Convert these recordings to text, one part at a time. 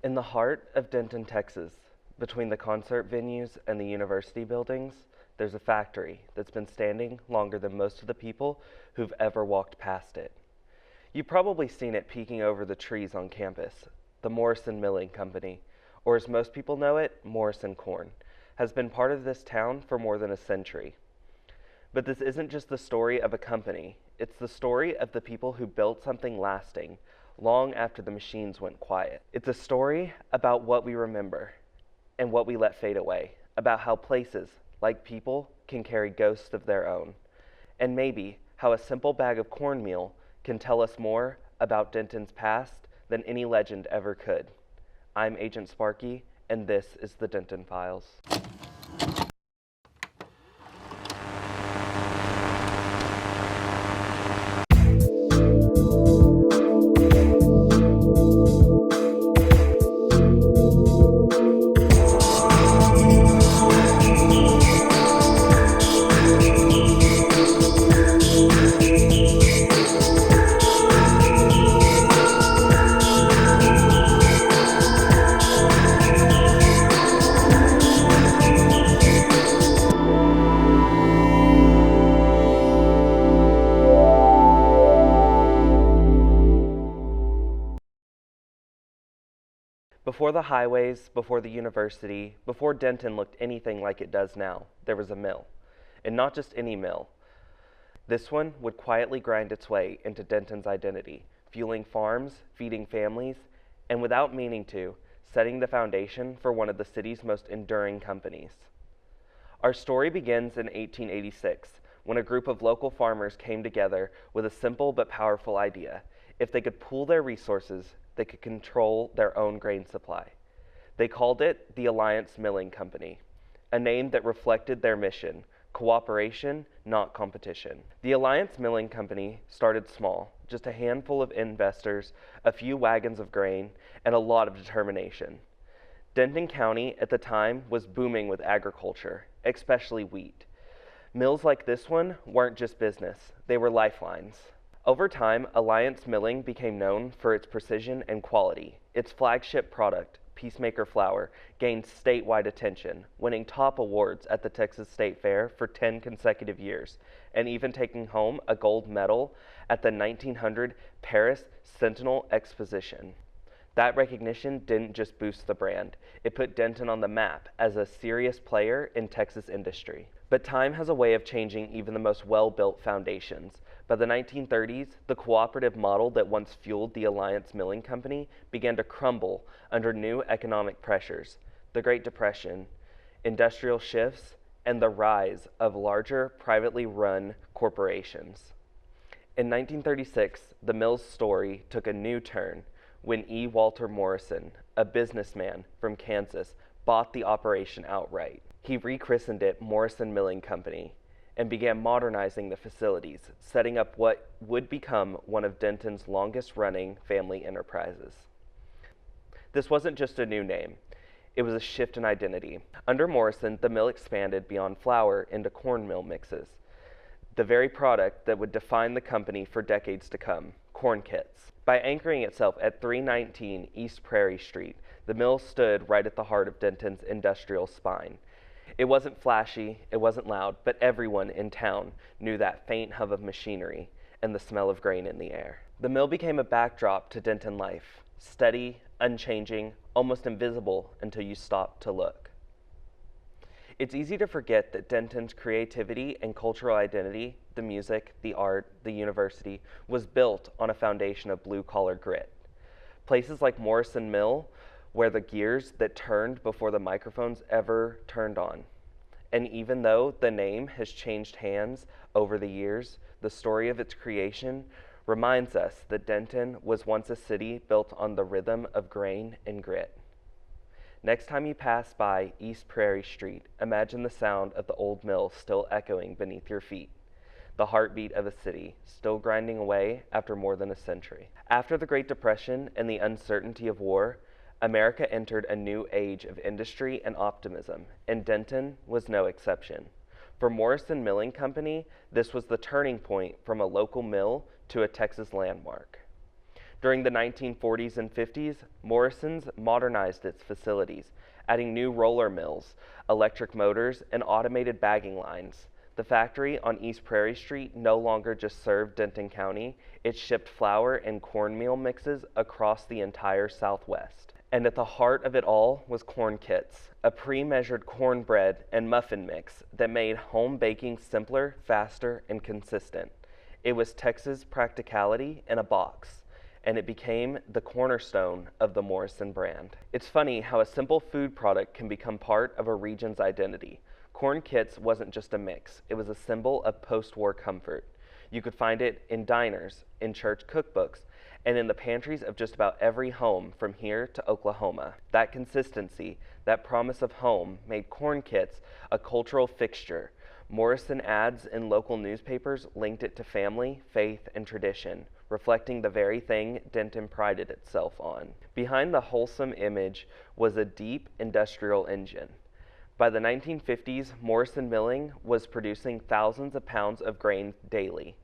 In the heart of Denton, Texas, between the concert venues and the university buildings, there's a factory that's been standing longer than most of the people who've ever walked past it. You've probably seen it peeking over the trees on campus. The Morrison Milling Company, or as most people know it, Morrison Corn, has been part of this town for more than a century. But this isn't just the story of a company, it's the story of the people who built something lasting long after the machines went quiet. It's a story about what we remember and what we let fade away, about how places, like people, can carry ghosts of their own, and maybe how a simple bag of cornmeal can tell us more about Denton's past than any legend ever could. I'm Agent Sparky, and this is the Denton Files. Before the highways, before the university, before Denton looked anything like it does now, there was a mill. And not just any mill. This one would quietly grind its way into Denton's identity, fueling farms, feeding families, and without meaning to, setting the foundation for one of the city's most enduring companies. Our story begins in 1886, when a group of local farmers came together with a simple but powerful idea. If they could pool their resources, they could control their own grain supply. They called it the Alliance Milling Company, a name that reflected their mission: cooperation, not competition. The Alliance Milling Company started small, just a handful of investors, a few wagons of grain, and a lot of determination. Denton County at the time was booming with agriculture, especially wheat. Mills like this one weren't just business, they were lifelines. Over time, Alliance Milling became known for its precision and quality. Its flagship product, Peacemaker Flour, gained statewide attention, winning top awards at the Texas State Fair for 10 consecutive years, and even taking home a gold medal at the 1900 Paris Sentinel Exposition. That recognition didn't just boost the brand, it put Denton on the map as a serious player in Texas industry. But time has a way of changing even the most well-built foundations. By the 1930s, the cooperative model that once fueled the Alliance Milling Company began to crumble under new economic pressures: the Great Depression, industrial shifts, and the rise of larger privately run corporations. In 1936, the mill's story took a new turn when E. Walter Morrison, a businessman from Kansas, bought the operation outright. He rechristened it Morrison Milling Company and began modernizing the facilities, setting up what would become one of Denton's longest-running family enterprises. This wasn't just a new name, it was a shift in identity. Under Morrison, the mill expanded beyond flour into cornmeal mixes, the very product that would define the company for decades to come: corn kits. By anchoring itself at 319 East Prairie Street, the mill stood right at the heart of Denton's industrial spine. It wasn't flashy, it wasn't loud, but everyone in town knew that faint hum of machinery and the smell of grain in the air. The mill became a backdrop to Denton life, steady, unchanging, almost invisible until you stopped to look. It's easy to forget that Denton's creativity and cultural identity, the music, the art, the university, was built on a foundation of blue-collar grit. Places like Morrison Mill were the gears that turned before the microphones ever turned on. And even though the name has changed hands over the years, the story of its creation reminds us that Denton was once a city built on the rhythm of grain and grit. Next time you pass by East Prairie Street, imagine the sound of the old mill still echoing beneath your feet, the heartbeat of a city still grinding away after more than a century. After the Great Depression and the uncertainty of war, America entered a new age of industry and optimism, and Denton was no exception. For Morrison Milling Company, this was the turning point from a local mill to a Texas landmark. During the 1940s and 50s, Morrison's modernized its facilities, adding new roller mills, electric motors, and automated bagging lines. The factory on East Prairie Street no longer just served Denton County, it shipped flour and cornmeal mixes across the entire Southwest. And at the heart of it all was Corn Kits, a pre-measured cornbread and muffin mix that made home baking simpler, faster, and consistent. It was Texas practicality in a box, and it became the cornerstone of the Morrison brand. It's funny how a simple food product can become part of a region's identity. Corn Kits wasn't just a mix, it was a symbol of post-war comfort. You could find it in diners, in church cookbooks, and in the pantries of just about every home from here to Oklahoma. That consistency, that promise of home, made Corn Kits a cultural fixture. Morrison ads in local newspapers linked it to family, faith, and tradition, reflecting the very thing Denton prided itself on. Behind the wholesome image was a deep industrial engine. By the 1950s, Morrison Milling was producing thousands of pounds of grain daily.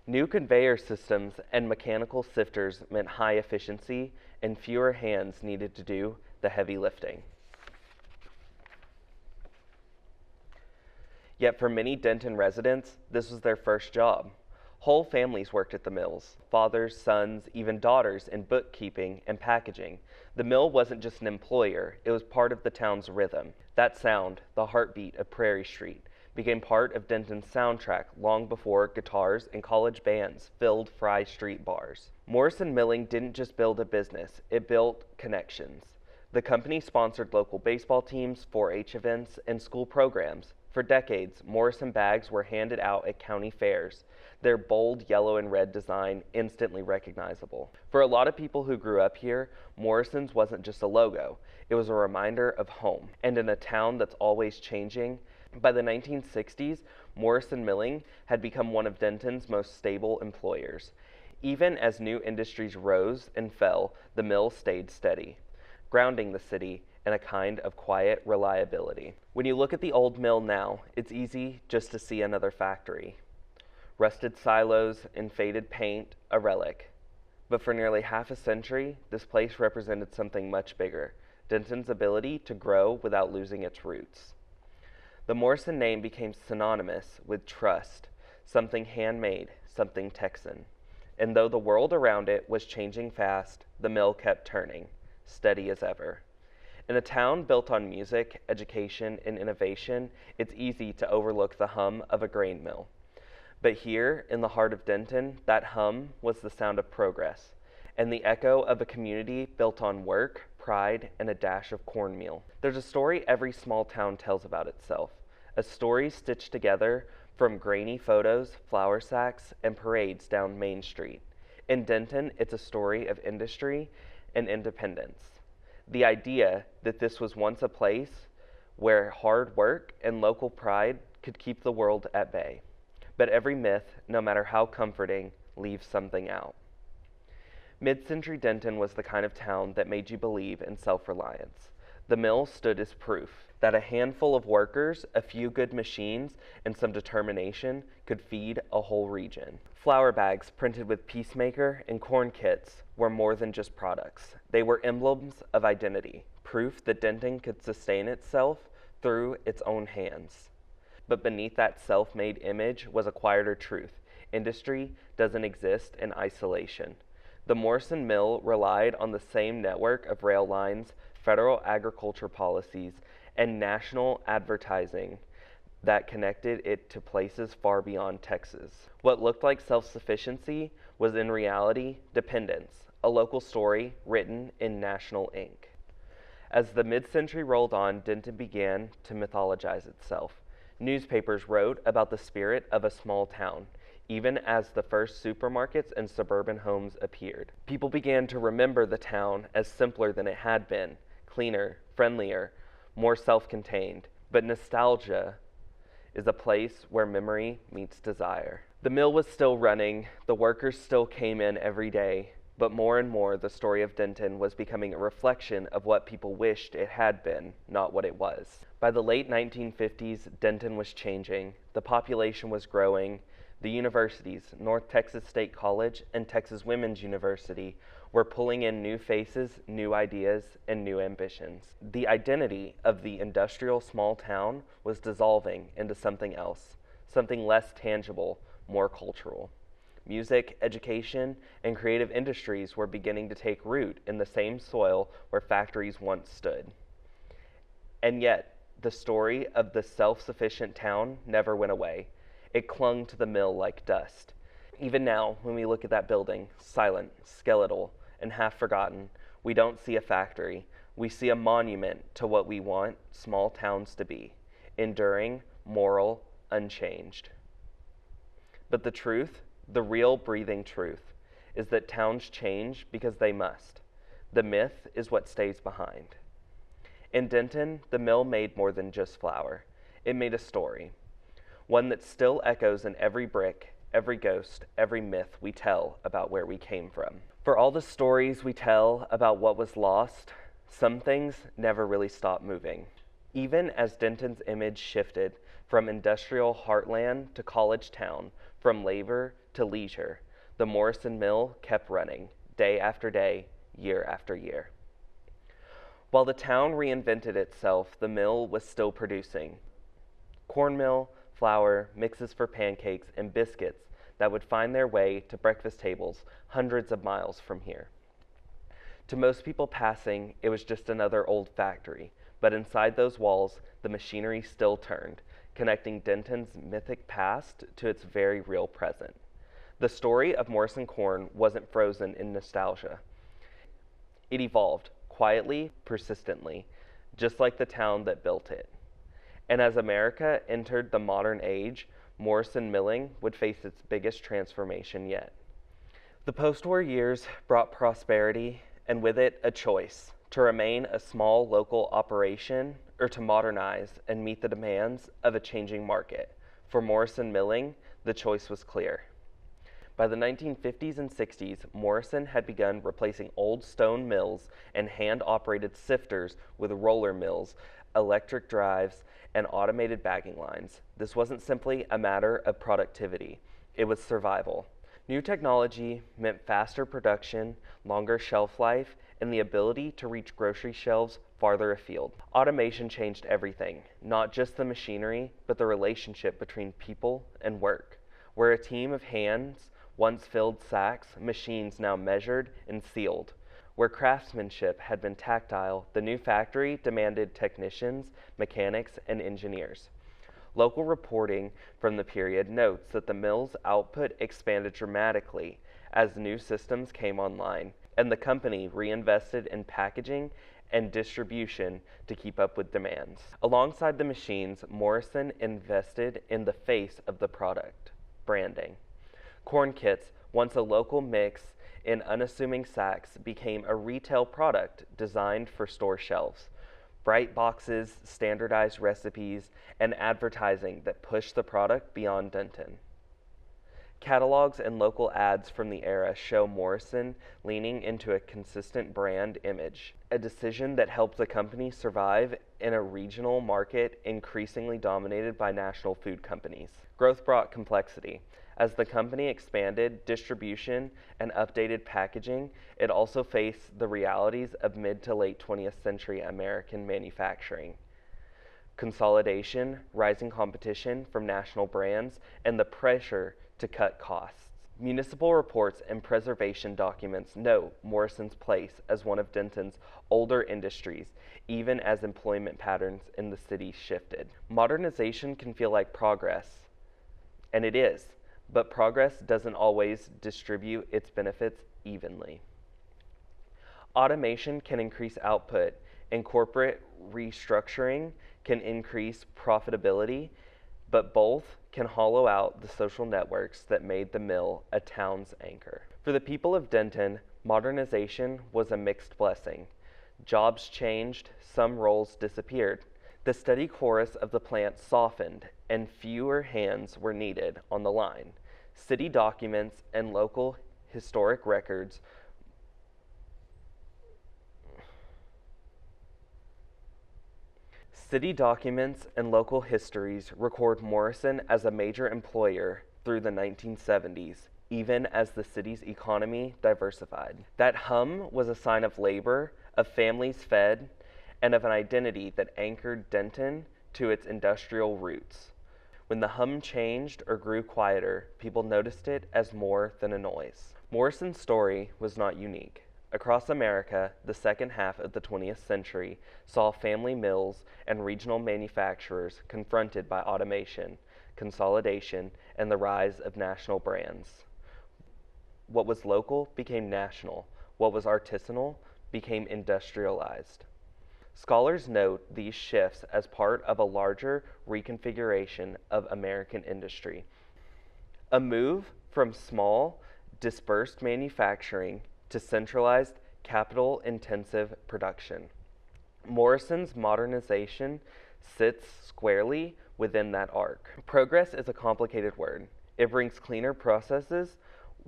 New conveyor systems and mechanical sifters meant high efficiency, and fewer hands needed to do the heavy lifting. Yet for many Denton residents, this was their first job. Whole families worked at the mills, fathers, sons, even daughters in bookkeeping and packaging. The mill wasn't just an employer, it was part of the town's rhythm. That sound, the heartbeat of Prairie Street, became part of Denton's soundtrack long before guitars and college bands filled Fry Street bars. Morrison Milling didn't just build a business, it built connections. The company sponsored local baseball teams, 4-H events, and school programs. For decades, Morrison bags were handed out at county fairs, their bold yellow and red design instantly recognizable. For a lot of people who grew up here, Morrison's wasn't just a logo, it was a reminder of home. And in a town that's always changing, by the 1960s, Morrison Milling had become one of Denton's most stable employers. Even as new industries rose and fell, the mill stayed steady, grounding the city in a kind of quiet reliability. When you look at the old mill now, it's easy just to see another factory. Rusted silos and faded paint, a relic. But for nearly half a century, this place represented something much bigger, Denton's ability to grow without losing its roots. The Morrison name became synonymous with trust, something handmade, something Texan. And though the world around it was changing fast, the mill kept turning, steady as ever. In a town built on music, education, and innovation, it's easy to overlook the hum of a grain mill. But here, in the heart of Denton, that hum was the sound of progress, and the echo of a community built on work, pride, and a dash of cornmeal. There's a story every small town tells about itself, a story stitched together from grainy photos, flour sacks, and parades down Main Street. In Denton, it's a story of industry and independence. The idea that this was once a place where hard work and local pride could keep the world at bay. But every myth, no matter how comforting, leaves something out. Mid-century Denton was the kind of town that made you believe in self-reliance. The mill stood as proof that a handful of workers, a few good machines, and some determination could feed a whole region. Flour bags printed with Peacemaker and Corn Kits were more than just products. They were emblems of identity, proof that Denton could sustain itself through its own hands. But beneath that self-made image was a quieter truth. Industry doesn't exist in isolation. The Morrison Mill relied on the same network of rail lines, federal agriculture policies, and national advertising that connected it to places far beyond Texas. What looked like self-sufficiency was in reality dependence, a local story written in national ink. As the mid-century rolled on, Denton began to mythologize itself. Newspapers wrote about the spirit of a small town, even as the first supermarkets and suburban homes appeared. People began to remember the town as simpler than it had been, cleaner, friendlier, more self-contained. But nostalgia is a place where memory meets desire. The mill was still running, the workers still came in every day, but more and more the story of Denton was becoming a reflection of what people wished it had been, not what it was. By the late 1950s, Denton was changing. The population was growing, The universities, North Texas State College and Texas Women's University, were pulling in new faces, new ideas, and new ambitions. The identity of the industrial small town was dissolving into something else, something less tangible, more cultural. Music, education, and creative industries were beginning to take root in the same soil where factories once stood. And yet, the story of the self-sufficient town never went away. It clung to the mill like dust. Even now, when we look at that building, silent, skeletal, and half forgotten, we don't see a factory. We see a monument to what we want small towns to be: enduring, moral, unchanged. But the truth, the real breathing truth, is that towns change because they must. The myth is what stays behind. In Denton, the mill made more than just flour. It made a story, one that still echoes in every brick, every ghost, every myth we tell about where we came from. For all the stories we tell about what was lost, some things never really stop moving. Even as Denton's image shifted from industrial heartland to college town, from labor to leisure, the Morrison Mill kept running, day after day, year after year. While the town reinvented itself, the mill was still producing cornmeal, flour, mixes for pancakes, and biscuits that would find their way to breakfast tables hundreds of miles from here. To most people passing, it was just another old factory, but inside those walls, the machinery still turned, connecting Denton's mythic past to its very real present. The story of Morrison Corn wasn't frozen in nostalgia. It evolved, quietly, persistently, just like the town that built it. And as America entered the modern age, Morrison milling would face its biggest transformation yet. The post-war years brought prosperity, and with it, a choice: to remain a small local operation or to modernize and meet the demands of a changing market. For Morrison Milling, the choice was clear. By the 1950s and 60s, Morrison had begun replacing old stone mills and hand-operated sifters with roller mills, electric drives, and automated bagging lines. This wasn't simply a matter of productivity, it was survival. New technology meant faster production, longer shelf life, and the ability to reach grocery shelves farther afield. Automation changed everything, not just the machinery, but the relationship between people and work. Where a team of hands once filled sacks, machines now measured and sealed. Where craftsmanship had been tactile, the new factory demanded technicians, mechanics, and engineers. Local reporting from the period notes that the mill's output expanded dramatically as new systems came online, and the company reinvested in packaging and distribution to keep up with demands. Alongside the machines, Morrison invested in the face of the product: branding. Corn Kits, once a local mix in unassuming sacks, became a retail product designed for store shelves. Bright boxes, standardized recipes, and advertising that pushed the product beyond Denton. Catalogs and local ads from the era show Morrison leaning into a consistent brand image, a decision that helped the company survive in a regional market increasingly dominated by national food companies. Growth brought complexity. As the company expanded distribution and updated packaging, it also faced the realities of mid to late 20th century American manufacturing. Consolidation, rising competition from national brands, and the pressure to cut costs. Municipal reports and preservation documents note Morrison's place as one of Denton's older industries, even as employment patterns in the city shifted. Modernization can feel like progress, and it is. But progress doesn't always distribute its benefits evenly. Automation can increase output, and corporate restructuring can increase profitability, but both can hollow out the social networks that made the mill a town's anchor. For the people of Denton, modernization was a mixed blessing. Jobs changed, some roles disappeared. The steady chorus of the plant softened, and fewer hands were needed on the line. City documents and local historic records City documents and local histories record Morrison as a major employer, through the 1970s, even as the city's economy diversified. That hum was a sign of labor, of families fed, and of an identity that anchored Denton to its industrial roots. When the hum changed or grew quieter, people noticed it as more than a noise. Morrison's story was not unique. Across America, the second half of the 20th century saw family mills and regional manufacturers confronted by automation, consolidation, and the rise of national brands. What was local became national. What was artisanal became industrialized. Scholars note these shifts as part of a larger reconfiguration of American industry. A move from small, dispersed manufacturing to centralized, capital-intensive production. Morrison's modernization sits squarely within that arc. Progress is a complicated word. It brings cleaner processes,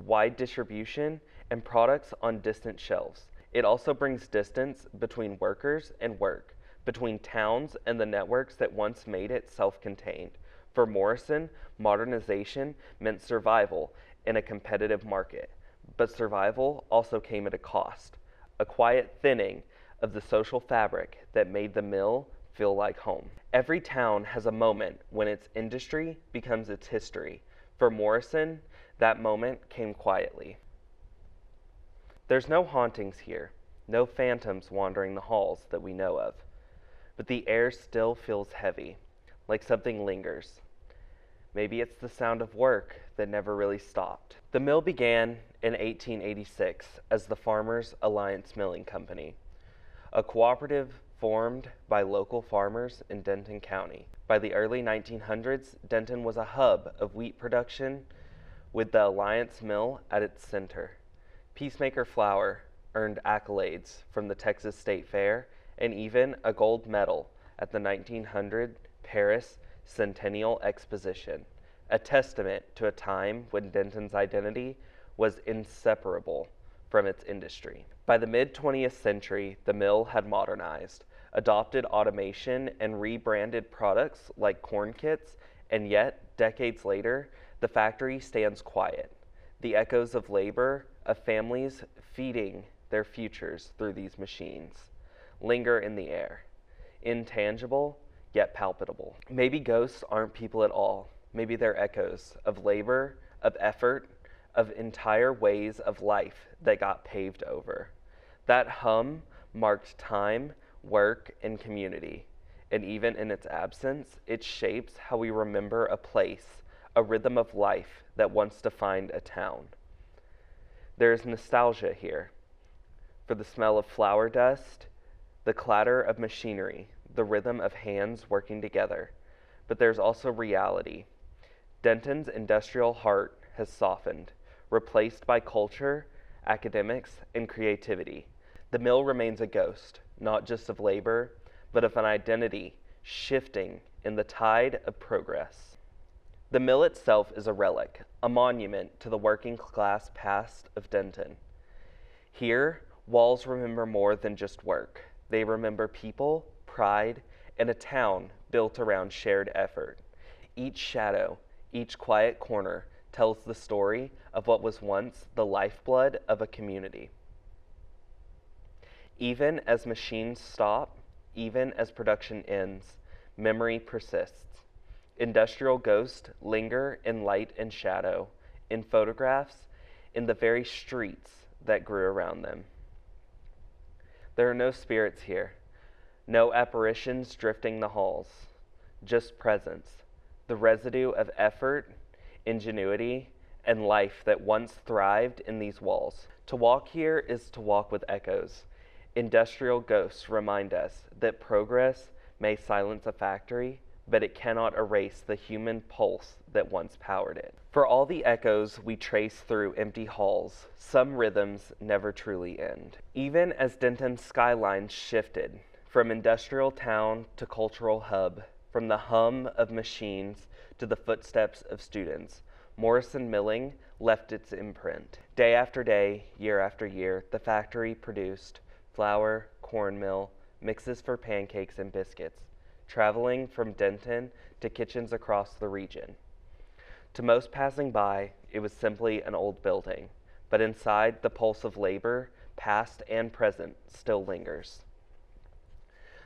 wide distribution, and products on distant shelves. It also brings distance between workers and work, between towns and the networks that once made it self-contained. For Morrison, modernization meant survival in a competitive market, but survival also came at a cost, a quiet thinning of the social fabric that made the mill feel like home. Every town has a moment when its industry becomes its history. For Morrison, that moment came quietly. There's no hauntings here, no phantoms wandering the halls that we know of, but the air still feels heavy, like something lingers. Maybe it's the sound of work that never really stopped. The mill began in 1886 as the Farmers Alliance Milling Company, a cooperative formed by local farmers in Denton County. By the early 1900s, Denton was a hub of wheat production with the Alliance Mill at its center. Peacemaker flour earned accolades from the Texas State Fair and even a gold medal at the 1900 Paris Centennial Exposition, a testament to a time when Denton's identity was inseparable from its industry. By the mid-20th century, the mill had modernized, adopted automation, and rebranded products like corn kits, and yet, decades later, the factory stands quiet. The echoes of labor, of families feeding their futures through these machines, linger in the air, intangible yet palpable. Maybe ghosts aren't people at all. Maybe they're echoes of labor, of effort, of entire ways of life that got paved over. That hum marked time, work, and community. And even in its absence, it shapes how we remember a place, a rhythm of life that once defined a town. There is nostalgia here for the smell of flour dust, the clatter of machinery, the rhythm of hands working together. But there's also reality. Denton's industrial heart has softened, replaced by culture, academics, and creativity. The mill remains a ghost, not just of labor, but of an identity shifting in the tide of progress. The mill itself is a relic, a monument to the working class past of Denton. Here, walls remember more than just work. They remember people, pride, and a town built around shared effort. Each shadow, each quiet corner tells the story of what was once the lifeblood of a community. Even as machines stop, even as production ends, memory persists. Industrial ghosts linger in light and shadow, in photographs, in the very streets that grew around them. There are no spirits here, no apparitions drifting the halls, just presence, the residue of effort, ingenuity, and life that once thrived in these walls. To walk here is to walk with echoes. Industrial ghosts remind us that progress may silence a factory, but it cannot erase the human pulse that once powered it. For all the echoes we trace through empty halls, some rhythms never truly end. Even as Denton's skyline shifted from industrial town to cultural hub, from the hum of machines to the footsteps of students, Morrison Milling left its imprint. Day after day, year after year, the factory produced flour, cornmeal, mixes for pancakes and biscuits, traveling from Denton to kitchens across the region. To most passing by, it was simply an old building, but inside, the pulse of labor, past and present, still lingers.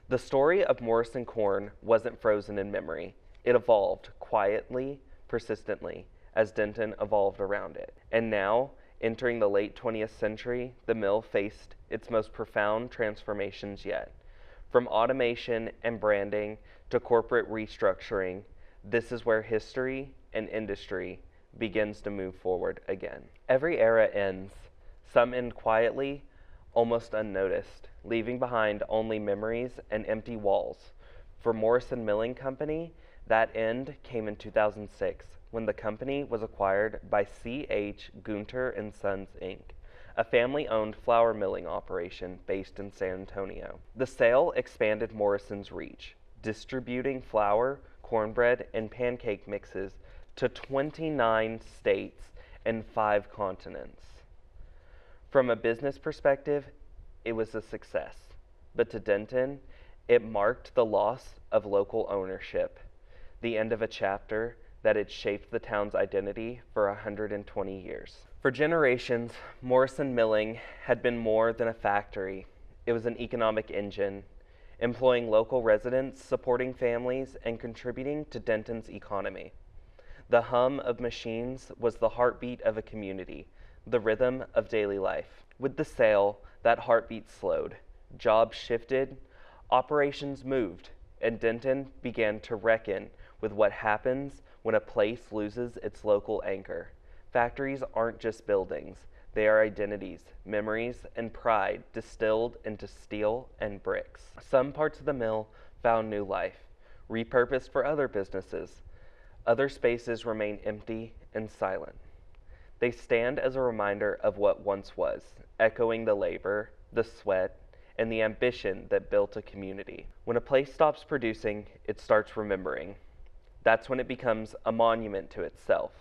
The story of Morrison Corn wasn't frozen in memory. It evolved quietly, persistently, as Denton evolved around it. And now, entering the late 20th century, the mill faced its most profound transformations yet. From automation and branding to corporate restructuring, this is where history and industry begins to move forward again. Every era ends. Some end quietly, almost unnoticed, leaving behind only memories and empty walls. For Morrison Milling Company, that end came in 2006 when the company was acquired by C.H. Gunter and Sons, Inc., a family-owned flour milling operation based in San Antonio. The sale expanded Morrison's reach, distributing flour, cornbread, and pancake mixes to 29 states and 5 continents. From a business perspective, it was a success, but to Denton, it marked the loss of local ownership, the end of a chapter that had shaped the town's identity for 120 years. For generations, Morrison Milling had been more than a factory. It was an economic engine, employing local residents, supporting families, and contributing to Denton's economy. The hum of machines was the heartbeat of a community, the rhythm of daily life. With the sale, that heartbeat slowed. Jobs shifted, operations moved, and Denton began to reckon with what happens when a place loses its local anchor. Factories aren't just buildings. They are identities, memories, and pride distilled into steel and bricks. Some parts of the mill found new life, repurposed for other businesses. Other spaces remain empty and silent. They stand as a reminder of what once was, echoing the labor, the sweat, and the ambition that built a community. When a place stops producing, it starts remembering. That's when it becomes a monument to itself.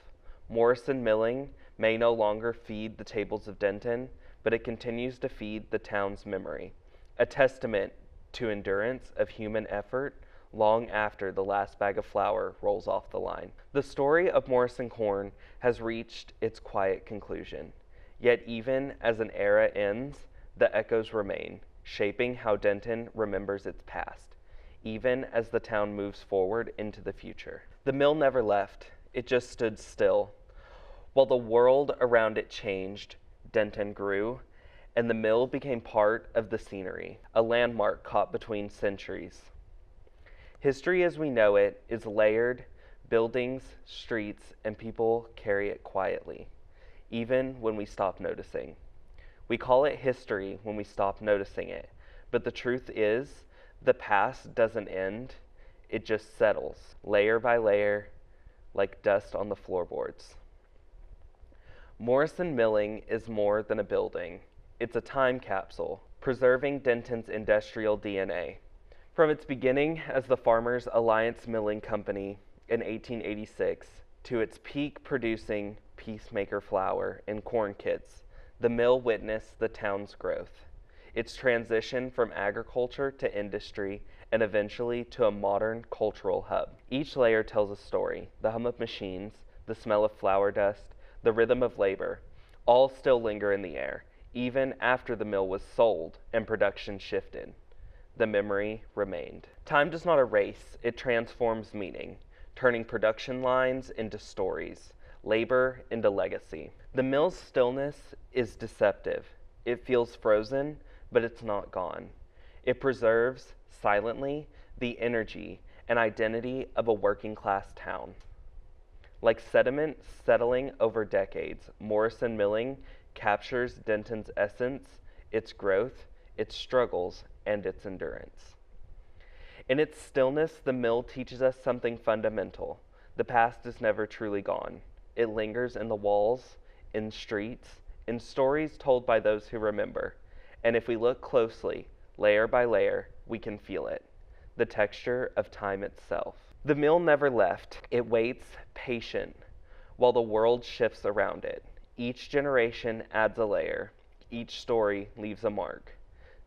Morrison Milling may no longer feed the tables of Denton, but it continues to feed the town's memory, a testament to endurance of human effort long after the last bag of flour rolls off the line. The story of Morrison Corn has reached its quiet conclusion, yet even as an era ends, the echoes remain, shaping how Denton remembers its past, even as the town moves forward into the future. The mill never left, it just stood still. While the world around it changed, Denton grew, and the mill became part of the scenery, a landmark caught between centuries. History as we know it is layered. Buildings, streets, and people carry it quietly, even when we stop noticing. We call it history when we stop noticing it, but the truth is, the past doesn't end, it just settles, layer by layer, like dust on the floorboards. Morrison Milling is more than a building. It's a time capsule, preserving Denton's industrial DNA. From its beginning as the Farmers Alliance Milling Company in 1886 to its peak producing Peacemaker flour and corn kits, the mill witnessed the town's growth, its transition from agriculture to industry, and eventually to a modern cultural hub. Each layer tells a story: the hum of machines, the smell of flour dust, the rhythm of labor, all still linger in the air, even after the mill was sold and production shifted. The memory remained. Time does not erase, it transforms meaning, turning production lines into stories, labor into legacy. The mill's stillness is deceptive. It feels frozen, but it's not gone. It preserves, silently, the energy and identity of a working-class town. Like sediment settling over decades, Morrison Milling captures Denton's essence, its growth, its struggles, and its endurance. In its stillness, the mill teaches us something fundamental. The past is never truly gone. It lingers in the walls, in streets, in stories told by those who remember. And if we look closely, layer by layer, we can feel it, the texture of time itself. The mill never left. It waits, patient, while the world shifts around it. Each generation adds a layer. Each story leaves a mark.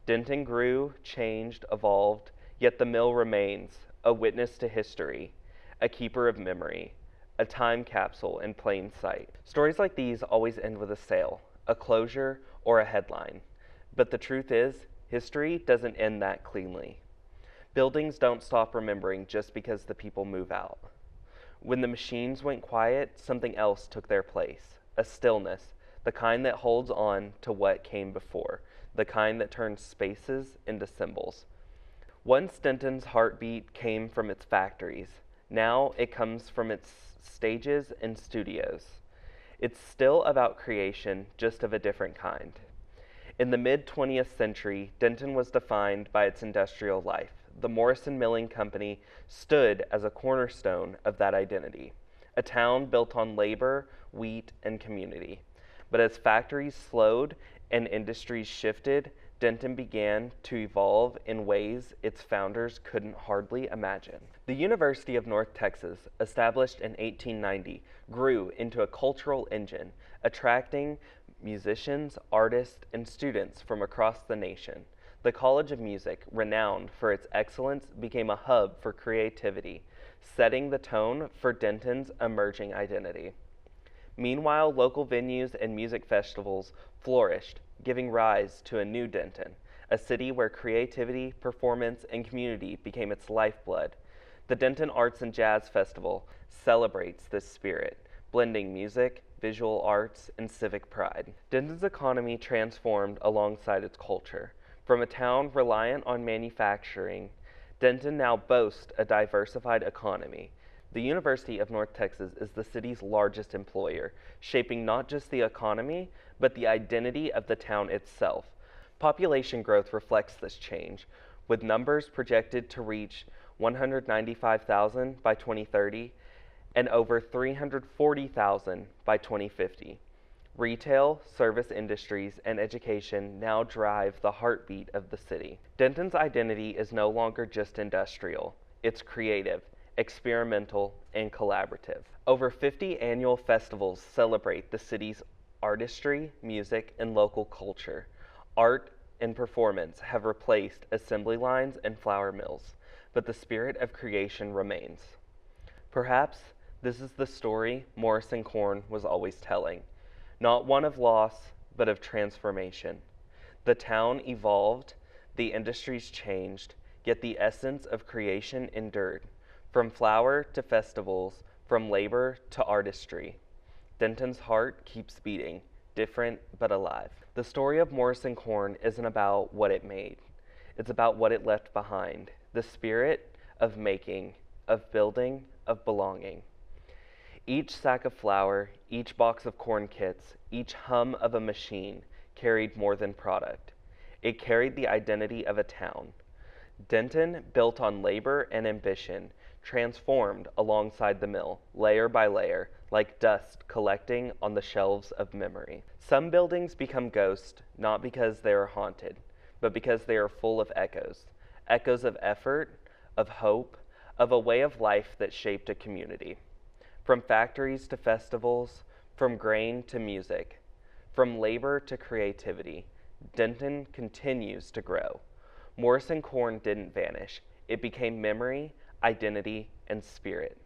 Denton grew, changed, evolved, yet the mill remains, a witness to history, a keeper of memory, a time capsule in plain sight. Stories like these always end with a sale, a closure, or a headline. But the truth is, history doesn't end that cleanly. Buildings don't stop remembering just because the people move out. When the machines went quiet, something else took their place, a stillness, the kind that holds on to what came before, the kind that turns spaces into symbols. Once Denton's heartbeat came from its factories, now it comes from its stages and studios. It's still about creation, just of a different kind. In the mid-20th century, Denton was defined by its industrial life. The Morrison Milling Company stood as a cornerstone of that identity, a town built on labor, wheat, and community. But as factories slowed and industries shifted, Denton began to evolve in ways its founders couldn't hardly imagine. The University of North Texas, established in 1890, grew into a cultural engine, attracting musicians, artists, and students from across the nation. The College of Music, renowned for its excellence, became a hub for creativity, setting the tone for Denton's emerging identity. Meanwhile, local venues and music festivals flourished, giving rise to a new Denton, a city where creativity, performance, and community became its lifeblood. The Denton Arts and Jazz Festival celebrates this spirit, blending music, visual arts, and civic pride. Denton's economy transformed alongside its culture. From a town reliant on manufacturing, Denton now boasts a diversified economy. The University of North Texas is the city's largest employer, shaping not just the economy, but the identity of the town itself. Population growth reflects this change, with numbers projected to reach 195,000 by 2030 and over 340,000 by 2050. Retail, service industries, and education now drive the heartbeat of the city. Denton's identity is no longer just industrial, it's creative, experimental, and collaborative. Over 50 annual festivals celebrate the city's artistry, music, and local culture. Art and performance have replaced assembly lines and flour mills, but the spirit of creation remains. Perhaps this is the story Morrison Corn was always telling, not one of loss, but of transformation. The town evolved, the industries changed, yet the essence of creation endured. From flower to festivals, from labor to artistry, Denton's heart keeps beating, different but alive. The story of Morrison Corn isn't about what it made. It's about what it left behind, the spirit of making, of building, of belonging. Each sack of flour, each box of corn kits, each hum of a machine carried more than product. It carried the identity of a town. Denton, built on labor and ambition, transformed alongside the mill, layer by layer, like dust collecting on the shelves of memory. Some buildings become ghosts not because they are haunted, but because they are full of echoes. Echoes of effort, of hope, of a way of life that shaped a community. From factories to festivals, from grain to music, from labor to creativity, Denton continues to grow. Morrison Corn didn't vanish. It became memory, identity, and spirit.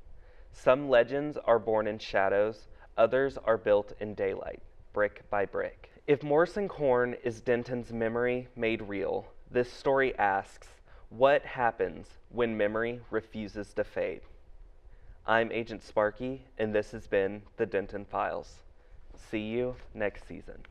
Some legends are born in shadows, others are built in daylight, brick by brick. If Morrison Corn is Denton's memory made real, this story asks, what happens when memory refuses to fade? I'm Agent Sparky, and this has been the Denton Files. See you next season.